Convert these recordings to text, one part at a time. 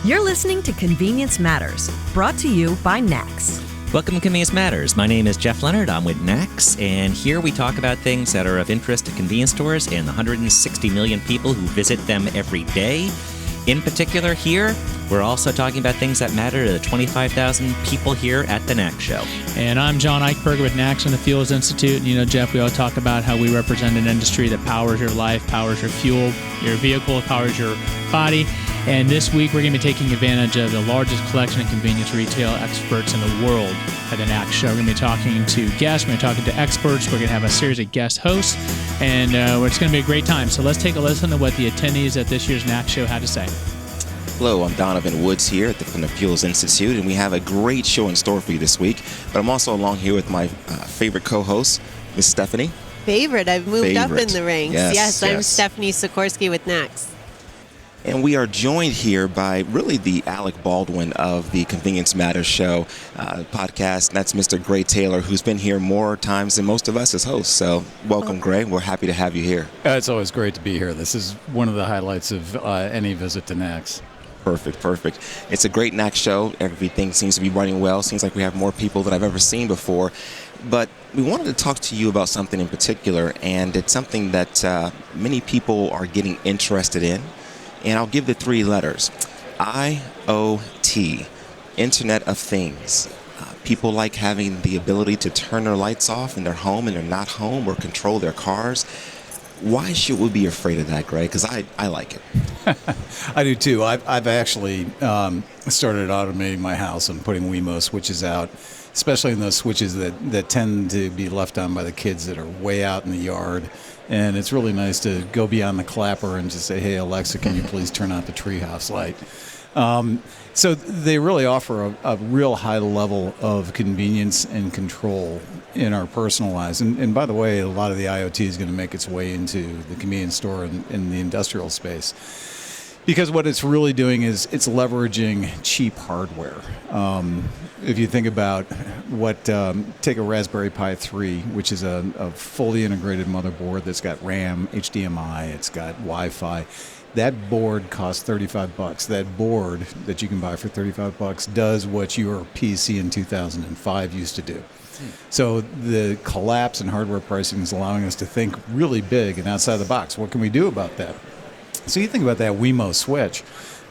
You're listening to Convenience Matters, brought to you by NACS. Welcome to Convenience Matters. My name is Jeff Leonard. I'm with NACS, and here we talk about things that are of interest to convenience stores and the 160 million people who visit them every day. In particular, here, we're also talking about things that matter to the 25,000 people here at the NACS show. And I'm John Eichberger with NACS and the Fuels Institute. And you know, Jeff, we all talk about how we represent an industry that powers your life, powers your fuel, your vehicle, powers your body. And this week, we're going to be taking advantage of the largest collection of convenience retail experts in the world at the NACS show. We're going to be talking to guests. We're going to be talking to experts. We're going to have a series of guest hosts. And it's going to be a great time. So let's take a listen to what the attendees at this year's NACS show had to say. Hello, I'm Donovan Woods here from the Fuels Institute, and we have a great show in store for you this week. But I'm also along here with my favorite co-host, Miss Stephanie. Favorite? I've moved up in the ranks. Yes. I'm Stephanie Sikorsky with NACS. And we are joined here by really the Alec Baldwin of the Convenience Matters show podcast. And that's Mr. Gray Taylor, who's been here more times than most of us as hosts. So welcome, Gray. We're happy to have you here. It's always great to be here. This is one of the highlights of any visit to NACS. Perfect. It's a great NACS show. Everything seems to be running well. Seems like we have more people than I've ever seen before. But we wanted to talk to you about something in particular, and it's something that many people are getting interested in. And I'll give the three letters. IoT, Internet of Things. People like having the ability to turn their lights off in their home and they're not home, or control their cars. Why should we be afraid of that, Greg? Because I like it. I do too. I've actually started automating my house and putting Wemo switches out, especially in those switches that tend to be left on by the kids that are way out in the yard. And it's really nice to go beyond the clapper and just say, hey, Alexa, can you please turn out the treehouse light? So they really offer a real high level of convenience and control in our personal lives. And by the way, a lot of the IoT is going to make its way into the convenience store and in the industrial space. Because what it's really doing is it's leveraging cheap hardware. If you think about take a Raspberry Pi 3, which is a fully integrated motherboard that's got RAM, HDMI, it's got Wi-Fi. That board costs $35. That board that you can buy for $35 does what your PC in 2005 used to do. So the collapse in hardware pricing is allowing us to think really big and outside the box. What can we do about that? So you think about that Wemo switch.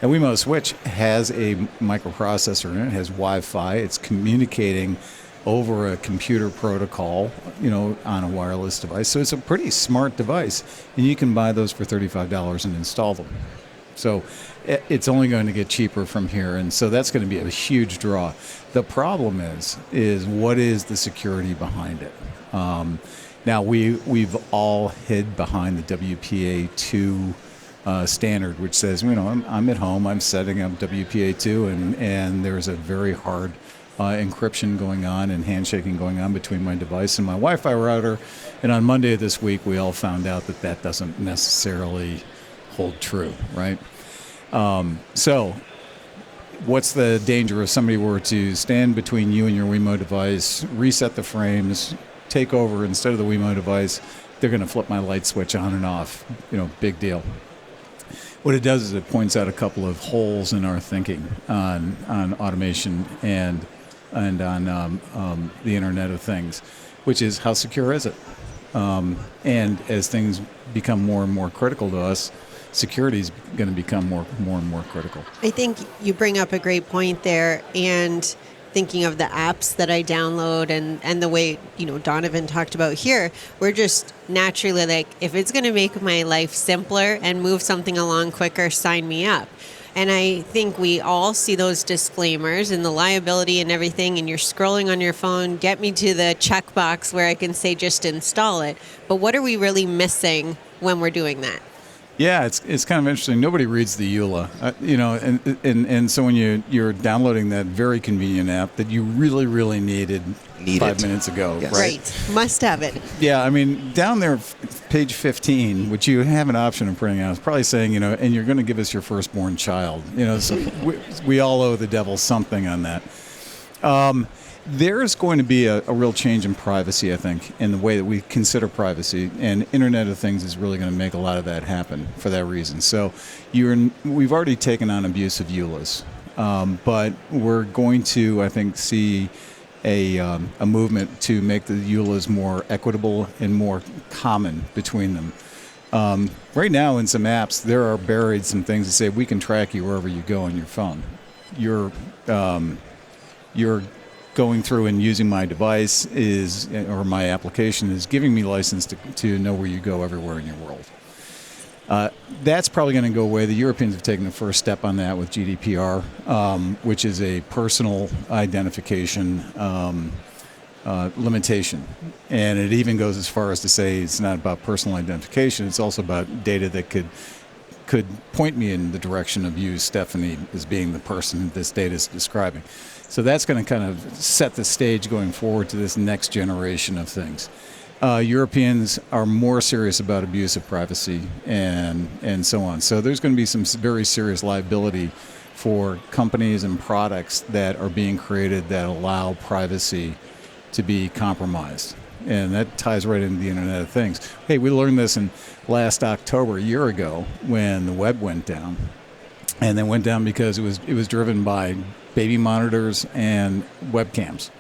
That Wemo switch has a microprocessor in it. It has Wi-Fi. It's communicating over a computer protocol, on a wireless device. So it's a pretty smart device, and you can buy those for $35 and install them. So it's only going to get cheaper from here, and so that's going to be a huge draw. The problem is what is the security behind it? Now we've all hid behind the WPA2 standard, which says, I'm at home, I'm setting up WPA2, and there's a very hard encryption going on and handshaking going on between my device and my Wi-Fi router. And on Monday of this week, we all found out that doesn't necessarily hold true, right? So what's the danger if somebody were to stand between you and your Wemo device, reset the frames, take over instead of the Wemo device? They're going to flip my light switch on and off. Big deal. What it does is it points out a couple of holes in our thinking on automation and on the Internet of Things, which is how secure is it? And as things become more and more critical to us, security is going to become more and more critical. I think you bring up a great point there, and thinking of the apps that I download and the way, Donovan talked about here, we're just naturally like, if it's going to make my life simpler and move something along quicker, sign me up. And I think we all see those disclaimers and the liability and everything, and you're scrolling on your phone, get me to the checkbox where I can say just install it. But what are we really missing when we're doing that? Yeah, it's kind of interesting. Nobody reads the EULA, and so when you're downloading that very convenient app that you really needed 5 minutes ago, yes. Right? Must have it. Yeah, down there, page 15, which you have an option of printing out, is probably saying, and you're going to give us your firstborn child. So we all owe the devil something on that. There's going to be a real change in privacy, I think, in the way that we consider privacy, and Internet of Things is really going to make a lot of that happen for that reason. So we've already taken on abuse of EULAs, but we're going to, I think, see a movement to make the EULAs more equitable and more common between them. Right now in some apps, there are buried some things that say we can track you wherever you go on your phone. You're going through and using my device or my application is giving me license to know where you go everywhere in your world. That's probably going to go away. The Europeans have taken the first step on that with GDPR, which is a personal identification limitation. And it even goes as far as to say it's not about personal identification, it's also about data that could point me in the direction of you, Stephanie, as being the person this data is describing. So that's going to kind of set the stage going forward to this next generation of things. Europeans are more serious about abuse of privacy and so on. So there's going to be some very serious liability for companies and products that are being created that allow privacy to be compromised. And that ties right into the Internet of Things. Hey, we learned this in last October, a year ago, when the web went down. And then went down because it was driven by baby monitors and webcams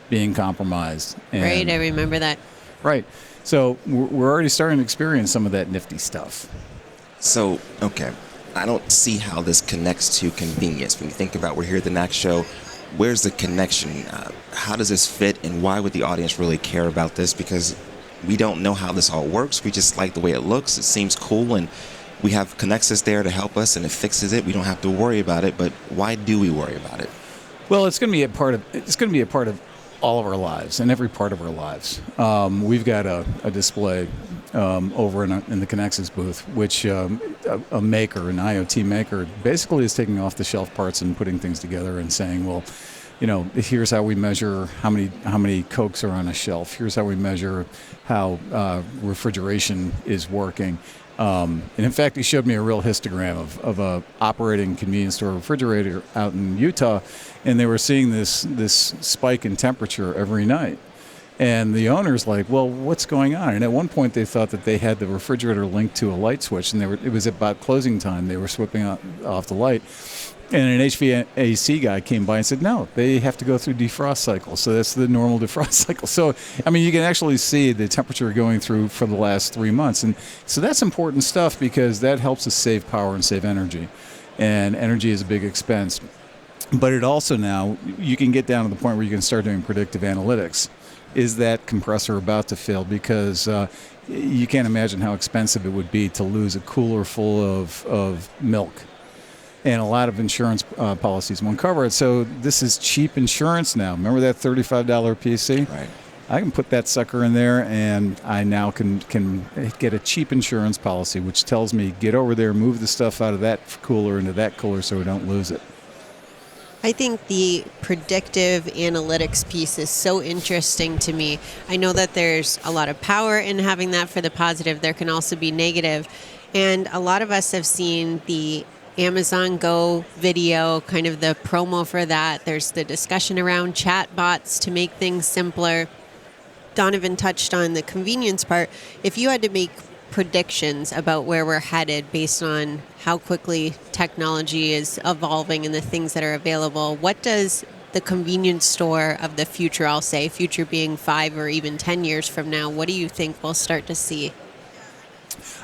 being compromised. And, right, I remember that. Right. So we're already starting to experience some of that nifty stuff. So, okay, I don't see how this connects to convenience. When you think about we're here at the NACS show, where's the connection? How does this fit, and why would the audience really care about this? Because we don't know how this all works. We just like the way it looks. It seems cool, and we have Connexus there to help us, and it fixes it. We don't have to worry about it, but why do we worry about it? Well, it's going to be a part of all of our lives, and every part of our lives. We've got a display over in the Connexus booth, which a maker, an IoT maker, basically is taking off-the-shelf parts and putting things together and saying, well, here's how we measure how many Cokes are on a shelf. Here's how we measure how refrigeration is working. And in fact, he showed me a real histogram of a operating convenience store refrigerator out in Utah, and they were seeing this spike in temperature every night. And the owner's like, well, what's going on? And at one point, they thought that they had the refrigerator linked to a light switch, and it was about closing time. They were sweeping off the light. And an HVAC guy came by and said, no, they have to go through defrost cycles. So that's the normal defrost cycle. So, I mean, you can actually see the temperature going through for the last 3 months. And so that's important stuff because that helps us save power and save energy. And energy is a big expense. But it also now, you can get down to the point where you can start doing predictive analytics. Is that compressor about to fail? Because you can't imagine how expensive it would be to lose a cooler full of milk. And a lot of insurance policies won't cover it. So this is cheap insurance now. Remember that $35 PC? Right. I can put that sucker in there, and I now can get a cheap insurance policy, which tells me, get over there, move the stuff out of that cooler into that cooler so we don't lose it. I think the predictive analytics piece is so interesting to me. I know that there's a lot of power in having that for the positive. There can also be negative. And a lot of us have seen the Amazon Go video, kind of the promo for that. There's the discussion around chat bots to make things simpler. Donovan touched on the convenience part. If you had to make predictions about where we're headed based on how quickly technology is evolving and the things that are available, what does the convenience store of the future, I'll say, future being 5 or even 10 years from now, what do you think we'll start to see?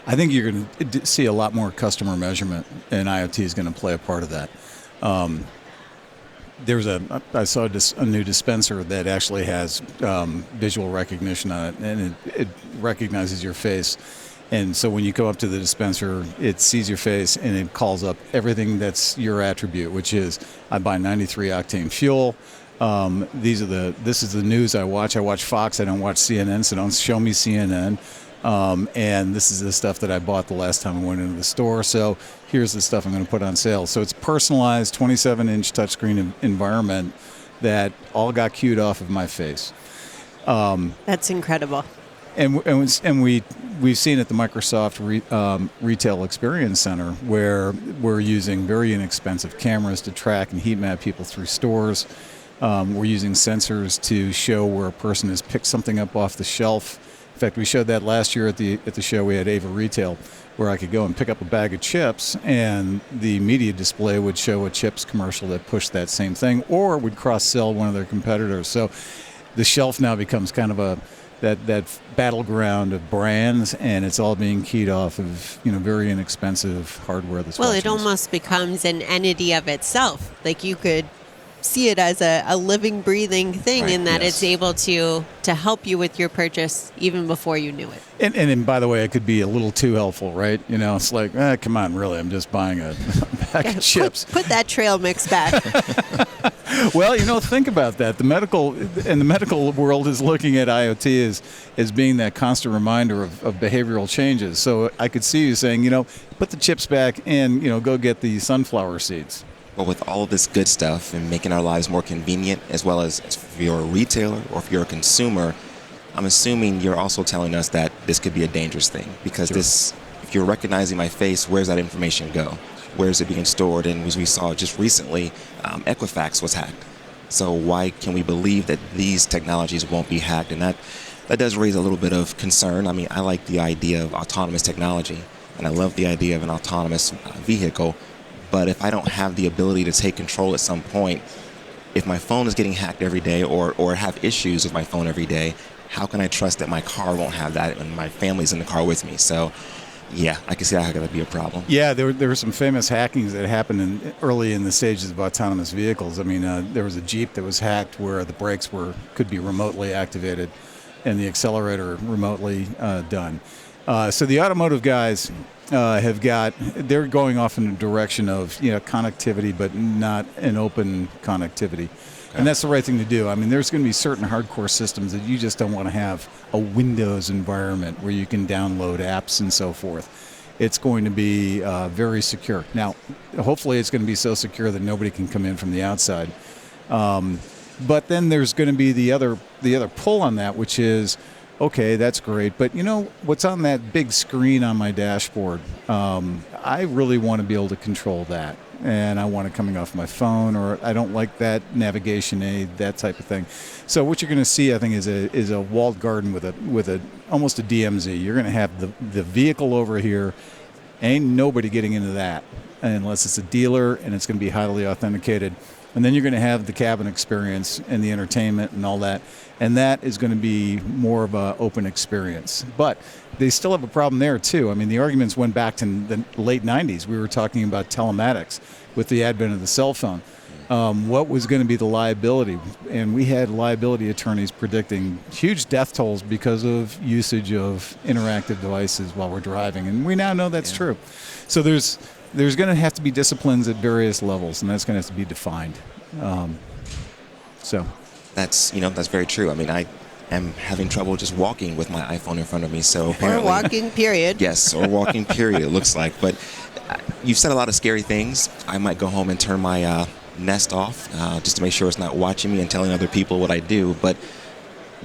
I think you're going to see a lot more customer measurement, and IoT is going to play a part of that. I saw a new dispenser that actually has visual recognition on it, and it recognizes your face. And so when you go up to the dispenser, it sees your face and it calls up everything that's your attribute, which is I buy 93 octane fuel. This is the news I watch. I watch Fox. I don't watch CNN, so don't show me CNN. And this is the stuff that I bought the last time I went into the store. So here's the stuff I'm going to put on sale. So it's personalized 27-inch touchscreen environment that all got cued off of my face. That's incredible. And we've seen at the Microsoft Retail Experience Center where we're using very inexpensive cameras to track and heat map people through stores. We're using sensors to show where a person has picked something up off the shelf. In fact, we showed that last year at the show. We had Ava Retail, where I could go and pick up a bag of chips, and the media display would show a chips commercial that pushed that same thing, or would cross-sell one of their competitors. So the shelf now becomes kind of that battleground of brands, and it's all being keyed off of very inexpensive hardware that's Well, watching it us. almost becomes an entity of itself. Like you could see it as a living, breathing thing, Right, in that yes. it's able to help you with your purchase even before you knew it. And by the way, it could be a little too helpful, right? It's like, come on, really, I'm just buying a bag of chips. Put that trail mix back. Well, think about that. The medical world is looking at IoT as being that constant reminder of behavioral changes. So I could see you saying, put the chips back and, go get the sunflower seeds. Well, with all of this good stuff and making our lives more convenient, as well as if you're a retailer or if you're a consumer, I'm assuming you're also telling us that this could be a dangerous thing, because if you're recognizing my face, where's that information go? Where's it being stored? And as we saw just recently, Equifax was hacked. So why can we believe that these technologies won't be hacked? And that does raise a little bit of concern. I mean, I like the idea of autonomous technology, and I love the idea of an autonomous vehicle. But if I don't have the ability to take control at some point, if my phone is getting hacked every day or have issues with my phone every day, how can I trust that my car won't have that and my family's in the car with me? So, yeah, I can see how that could be a problem. Yeah, there were some famous hackings that happened early in the stages of autonomous vehicles. I mean, there was a Jeep that was hacked where the brakes could be remotely activated and the accelerator remotely done. So the automotive guys they're going off in the direction of connectivity, but not an open connectivity. And that's the right thing to do. I mean, there's going to be certain hardcore systems that you just don't want to have a Windows environment where you can download apps and so forth. It's going to be very secure. Now, hopefully it's going to be so secure that nobody can come in from the outside. But then there's going to be the other pull on that, which is, okay, that's great, but what's on that big screen on my dashboard? I really want to be able to control that, and I want it coming off my phone, or I don't like that navigation aid, that type of thing. So what you're going to see, I think, is a walled garden with a almost a DMZ. You're going to have the vehicle over here. Ain't nobody getting into that unless it's a dealer, and it's going to be highly authenticated. And then you're going to have the cabin experience and the entertainment and all that. And that is going to be more of an open experience. But they still have a problem there, too. I mean, the arguments went back to the late 90s. We were talking about telematics with the advent of the cell phone. What was going to be the liability? And we had liability attorneys predicting huge death tolls because of usage of interactive devices while we're driving. And we now know that's true. So there's going to have to be disciplines at various levels, and that's going to have to be defined. That's very true. I mean, I am having trouble just walking with my iPhone in front of me. So apparently, Or walking, period. Yes, or walking, period, it looks like. But you've said a lot of scary things. I might go home and turn my Nest off just to make sure it's not watching me and telling other people what I do. But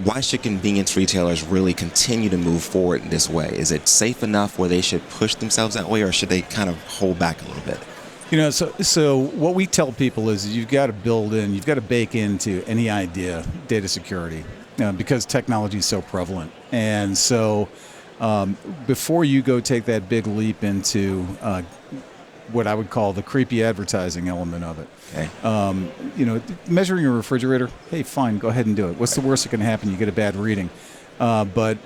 why should convenience retailers really continue to move forward in this way? Is it safe enough where they should push themselves that way, or should they kind of hold back a little bit? So what we tell people is you've got to bake into any idea data security because technology is so prevalent. And so before you go take that big leap into what I would call the creepy advertising element of it. Okay. Measuring your refrigerator, hey, fine, go ahead and do it. What's the worst that can happen? You get a bad reading. But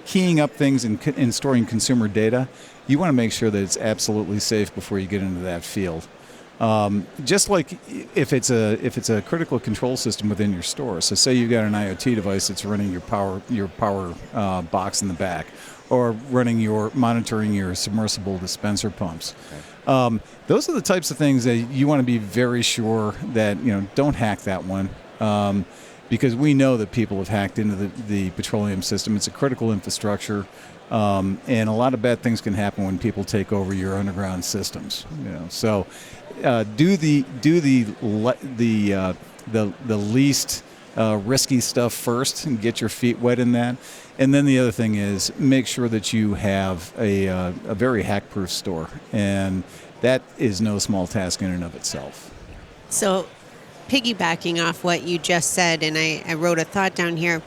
keying up things and storing consumer data, you want to make sure that it's absolutely safe before you get into that field. Just like if it's a critical control system within your store. So say you've got an IoT device that's running your power box in the back, or monitoring your submersible dispenser pumps. Okay. Those are the types of things that you want to be very sure that don't hack that one. Because we know that people have hacked into the petroleum system. It's a critical infrastructure, and a lot of bad things can happen when people take over your underground systems. So do the least risky stuff first and get your feet wet in that. And then the other thing is make sure that you have a very hack-proof store, and that is no small task in and of itself. So, piggybacking off what you just said, and I wrote a thought down here,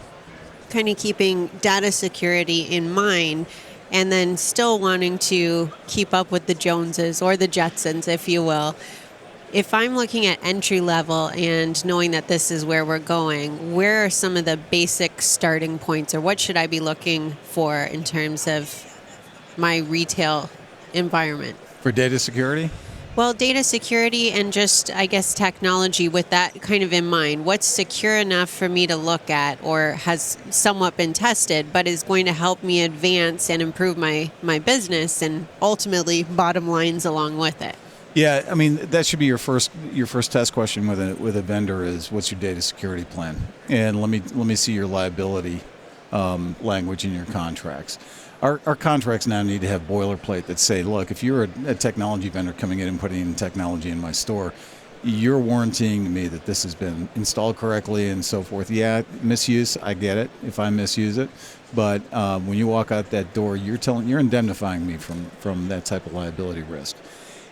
kind of keeping data security in mind, and then still wanting to keep up with the Joneses or the Jetsons, if you will. If I'm looking at entry level and knowing that this is where we're going, where are some of the basic starting points, or what should I be looking for in terms of my retail environment? For data security? Well, data security and just, I guess, technology with that kind of in mind. What's secure enough for me to look at or has somewhat been tested, but is going to help me advance and improve my business and ultimately bottom lines along with it? Yeah, I mean, that should be your first test question with a vendor is, what's your data security plan? And let me see your liability language in your contracts. Our contracts now need to have boilerplate that say, look, if you're a technology vendor coming in and putting in technology in my store, you're warranting me that this has been installed correctly and so forth. Yeah, misuse, I get it if I misuse it. But when you walk out that door, you're indemnifying me from that type of liability risk.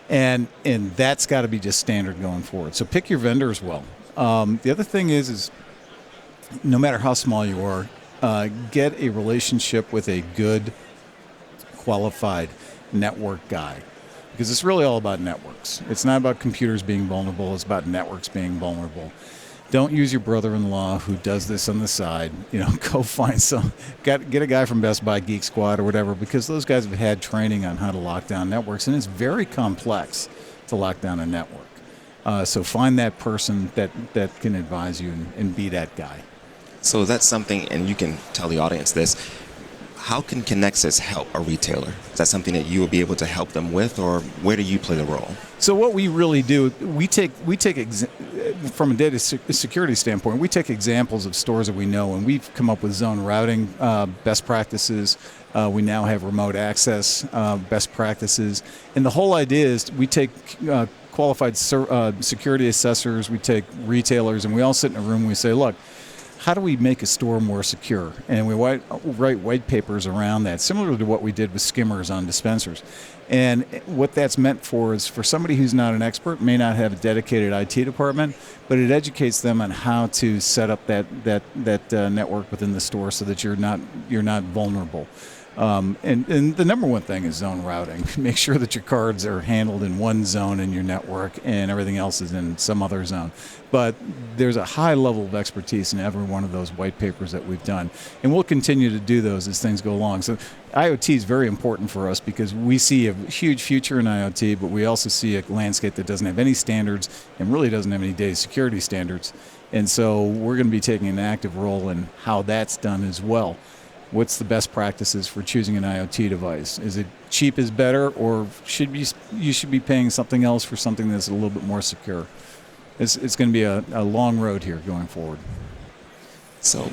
And that's got to be just standard going forward. So pick your vendors well. The other thing is no matter how small you are, get a relationship with a good, qualified network guy, because it's really all about networks. It's not about computers being vulnerable. It's about networks being vulnerable. Don't use your brother-in-law who does this on the side. Go find get a guy from Best Buy Geek Squad or whatever, because those guys have had training on how to lock down networks, and it's very complex to lock down a network. So find that person that can advise you and be that guy. So that's something, and you can tell the audience this, how can Connexus help a retailer? Is that something that you will be able to help them with, or where do you play the role? So what we really do, we take from a data security standpoint, we take examples of stores that we know, and we've come up with zone routing best practices. We now have remote access best practices. And the whole idea is we take qualified security assessors, we take retailers, and we all sit in a room and we say, look, how do we make a store more secure? And we write white papers around that, similar to what we did with skimmers on dispensers. And what that's meant for is for somebody who's not an expert, may not have a dedicated IT department, but it educates them on how to set up that network within the store so that you're not vulnerable. And the number one thing is zone routing. Make sure that your cards are handled in one zone in your network and everything else is in some other zone. But there's a high level of expertise in every one of those white papers that we've done. And we'll continue to do those as things go along. So IoT is very important for us because we see a huge future in IoT, but we also see a landscape that doesn't have any standards and really doesn't have any data security standards. And so we're going to be taking an active role in how that's done as well. What's the best practices for choosing an IoT device? Is it cheap is better, or you should be paying something else for something that's a little bit more secure? It's going to be a long road here going forward. So,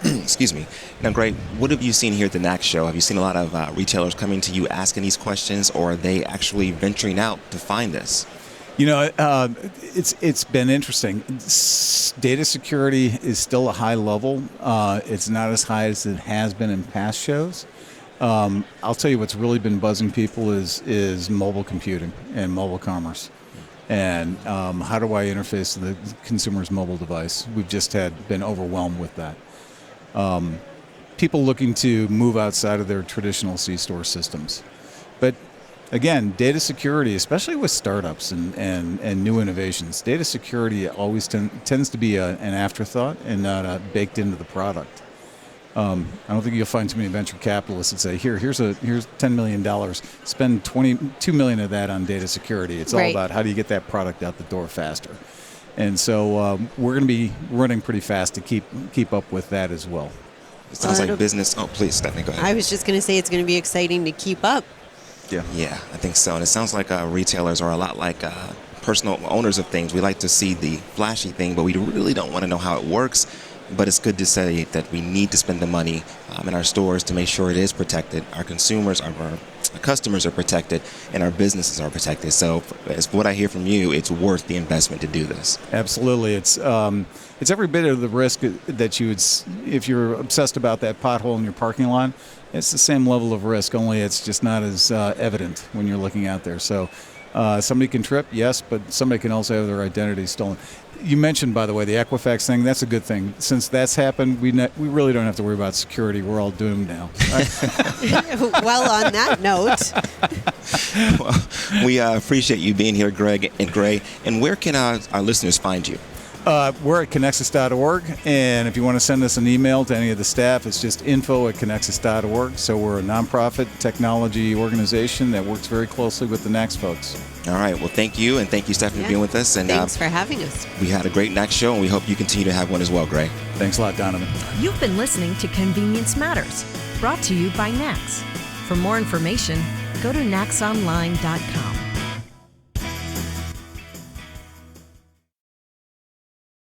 excuse me. Now, Greg, what have you seen here at the NACS show? Have you seen a lot of retailers coming to you asking these questions, or are they actually venturing out to find this? It's been interesting. Data security is still a high level. It's not as high as it has been in past shows. I'll tell you what's really been buzzing people is mobile computing and mobile commerce. And how do I interface to the consumer's mobile device? We've just been overwhelmed with that. People looking to move outside of their traditional C-store systems. But again, data security, especially with startups and new innovations, data security always tends to be an afterthought and not baked into the product. I don't think you'll find too many venture capitalists that say, here's $10 million, spend $22 million of that on data security. It's all about how do you get that product out the door faster. And so we're going to be running pretty fast to keep up with that as well. It sounds like business. Oh, please, Stephanie, go ahead. I was just going to say it's going to be exciting to keep up. Yeah, I think so. And it sounds like retailers are a lot like personal owners of things. We like to see the flashy thing, but we really don't want to know how it works. But it's good to say that we need to spend the money in our stores to make sure it is protected. Our consumers, our customers are protected, and our businesses are protected. So as what I hear from you, it's worth the investment to do this. Absolutely. It's every bit of the risk that you would, if you're obsessed about that pothole in your parking lot, it's the same level of risk, only it's just not as evident when you're looking out there. So Somebody can trip, yes, but somebody can also have their identity stolen. You mentioned, by the way, the Equifax thing. That's a good thing. Since that's happened, we really don't have to worry about security. We're all doomed now. Well, on that note, Well, we appreciate you being here, Greg and Gray. And where can our listeners find you? We're at Connexus.org, and if you want to send us an email to any of the staff, it's just info@Connexus.org. So we're a nonprofit technology organization that works very closely with the NACS folks. All right. Well, thank you, and thank you, Stephanie, for being with us. And thanks for having us. we had a great NACS show, and we hope you continue to have one as well, Gray. Thanks a lot, Donovan. You've been listening to Convenience Matters, brought to you by NACS. For more information, go to nacsonline.com.